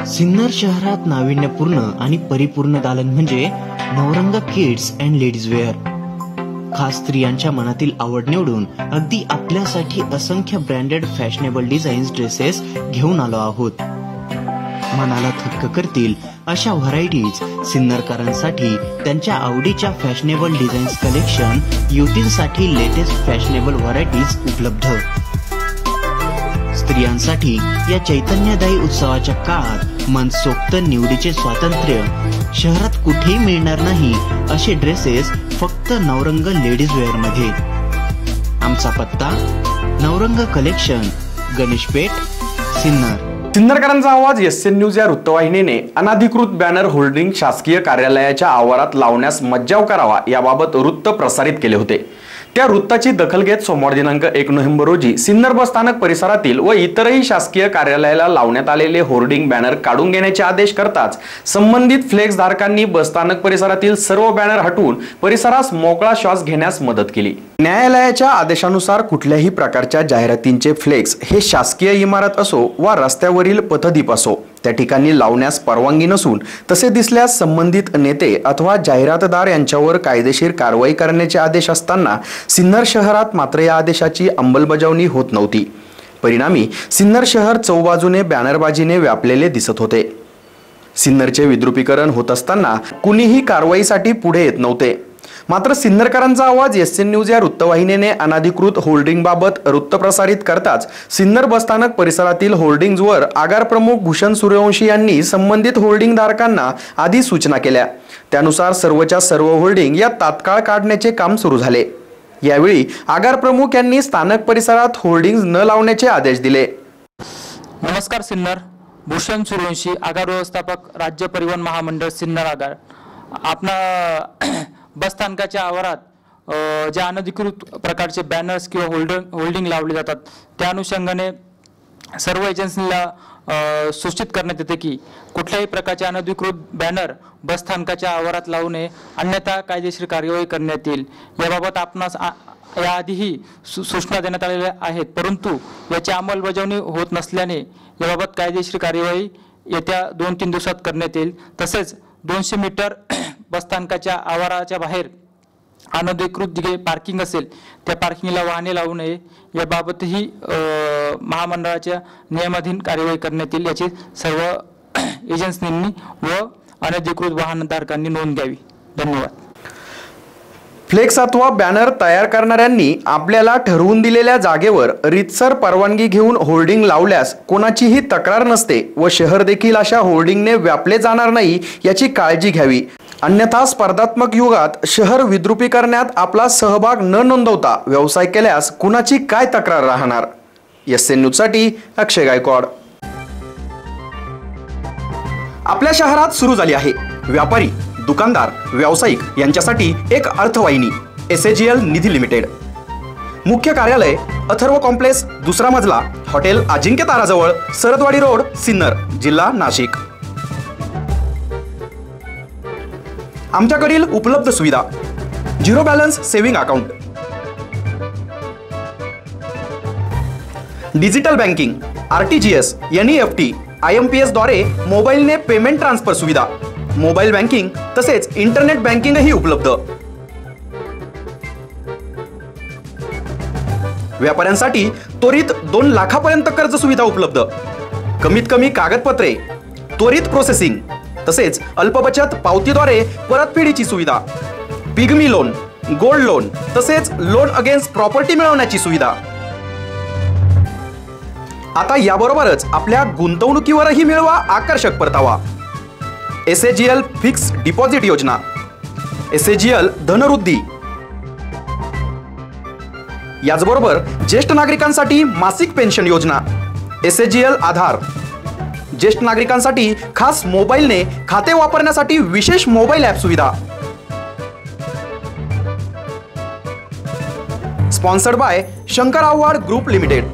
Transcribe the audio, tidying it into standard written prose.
सिन्नर शहरात नाविन्यपूर्ण आणि परिपूर्ण दालन म्हणजे Navrang kids and ladies wear. खास स्त्रियांच्या मनातील आवड निवडून अगदी आपल्यासाठी असंख्य ब्रँडेड फॅशनेबल डिझाईन्स ड्रेसेस घेऊन आलो आहोत. मनाला थक्क करतील अशा व्हरायटीज सिन्नरकरांसाठी त्यांच्या आवडीच्या फॅशनेबल डिझाईन्स कलेक्शन, युवतींसाठी लेटेस्ट फॅशनेबल व्हरायटीज उपलब्ध. स्त्रियांसाठी या चैतन्यदायी उत्सवाच्या काळात मनसोक्त निवडीचे स्वातंत्र्य. शहरात कुठेही मिळणार नाही असे ड्रेसेस फक्त नवरंग लेडीज वेअर मध्ये. आमचा पत्ता नवरंग कलेक्शन, गणेशपेठ, सिन्नर. सिन्नरकरांचा आवाज एसएन न्यूज या वृत्तवाहिनीने अनधिकृत बॅनर होल्डिंग शासकीय कार्यालयाच्या आवारात लावण्यास मज्जाव करावा याबाबत वृत्त प्रसारित केले होते. त्या वृत्ताची दखल घेत सोमवार दिनांक 1 नोव्हेंबर रोजी सिन्नर बस स्थानक परिसरातील व इतरही शासकीय कार्यालयाला लावण्यात आलेले होर्डिंग बॅनर काढून घेण्याचे आदेश करताच संबंधित फ्लेक्स धारकांनी बस स्थानक परिसरातील सर्व बॅनर हटवून परिसरास मोकळा श्वास घेण्यास मदत केली. न्यायालयाच्या आदेशानुसार कुठल्याही प्रकारच्या जाहिरातींचे फ्लेक्स हे शासकीय इमारत असो वा रस्त्यावरील पथदीप असो त्या ठिकाणी लावण्यास परवानगी नसून तसे दिसल्यास संबंधित नेते अथवा जाहिरातदार यांच्यावर कायदेशीर कारवाई करण्याचे आदेश असताना सिन्नर शहरात मात्र या आदेशाची अंमलबजावणी होत नव्हती. परिणामी सिन्नर शहर चौबाजूने बॅनरबाजीने व्यापलेले दिसत होते. सिन्नरचे विद्रुपीकरण होत असताना कुणीही कारवाईसाठी पुढे येत नव्हते. मात्र सिन्नरकरांचा आवाज एसएन न्यूज या वृत्तवाहिनीने अनधिकृत होर्डिंग बाबत वृत्त प्रसारित करताच सिन्नर बसस्थानक परिसरातील होर्डिंग्जवर आगार प्रमुख भूषण सूर्यवंशी यांनी संबंधित होर्डिंग धारकांना आधी सूचना केल्या. त्यानुसार सर्वच्या सर्व होर्डिंग या तात्काळ काढण्याचे काम सुरू झाले. यावेळी आगार प्रमुख यांनी स्थानक परिसरात होर्डिंग्ज न लावण्याचे आदेश दिले. नमस्कार सिन्नर, भूषण सूर्यवंशी, आगार व्यवस्थापक, राज्य परिवहन महामंडळ सिन्नर आगार. आपला बस स्थानकाच्या आवारात ज्या अनधिकृत प्रकारचे बॅनर्स किंवा होल्डिंग लावले जातात त्या अनुषंगाने सर्व एजन्सीला सूचित करण्यात येते की कुठल्याही प्रकारचे अनधिकृत बॅनर बस स्थानकाच्या आवारात लावू नये, अन्यथा कायदेशीर कार्यवाही करण्यात येईल. याबाबत आपणास याआधीही सूचना देण्यात आलेल्या आहेत, परंतु याची अंमलबजावणी होत नसल्याने याबाबत कायदेशीर कार्यवाही येत्या 2-3 दिवसात करण्यात येईल. तसेच 200 मीटर बसस्थानकाच्या आवाराच्या बाहेर अनधिकृत जे पार्किंग असेल त्या पार्किंगला वाहने लावू नये याबाबतही महामंडळाच्या नियमाधीन कार्यवाही करण्यात येईल. याची सर्व एजन्सींनी व अनधिकृत वाहनधारकांनी नोंद घ्यावी. धन्यवाद. फ्लेक्स अथवा बॅनर तयार करणाऱ्यांनी आपल्याला ठरवून दिलेल्या जागेवर रीतसर परवानगी घेऊन होर्डिंग लावल्यास कोणाचीही तक्रार नसते व शहर देखील अशा होर्डिंगने व्यापले जाणार नाही याची काळजी घ्यावी. अन्यथा स्पर्धात्मक युगात शहर विद्रुपीकरणात आपला सहभाग न नोंदवता व्यवसाय केल्यास कुणाची काय तक्रार राहणार. एसएन न्यूजसाठी अक्षय गायकवाड. आपल्या शहरात सुरू झाली आहे व्यापारी, दुकानदार, व्यावसायिक यांच्यासाठी एक अर्थवाहिनी एसएजीएल निधी लिमिटेड. मुख्य कार्यालय अथर्व कॉम्प्लेक्स, 2रा मजला, हॉटेल अजिंक्य ताराजवळ, सरदवाडी रोड, सिन्नर, जिल्हा नाशिक. आमच्याकडील उपलब्ध सुविधा: 0 balance saving account, digital banking, RTGS, NEFT, IMPS द्वारे मोबाईलने पेमेंट ट्रान्सफर सुविधा, मोबाईल बँकिंग तसेच इंटरनेट बँकिंगही उपलब्ध. व्यापाऱ्यांसाठी त्वरित 2 लाखापर्यंत कर्ज सुविधा उपलब्ध. कमीत कमी कागदपत्रे, त्वरित प्रोसेसिंग तसेच अल्पबचत पावतीद्वारे परतफेडीची सुविधा, पिगमी लोन, गोल्ड लोन तसेच लोन अगेन्स्ट प्रॉपर्टी मिळवण्याची सुविधा. आता याबरोबरच आपल्या गुंतवणुकीवरही मिळवा आकर्षक परतावा. एसएजीएल फिक्स डिपॉझिट योजना, एसएजीएल धनवृद्धी. याचबरोबर ज्येष्ठ नागरिकांसाठी मासिक पेन्शन योजना, एसएजीएल आधार. ज्येष्ठ नागरिकांसाठी खास मोबाईलने खाते वापरण्यासाठी विशेष मोबाईल ॲप सुविधा. Sponsored by Shankar Awhad group limited.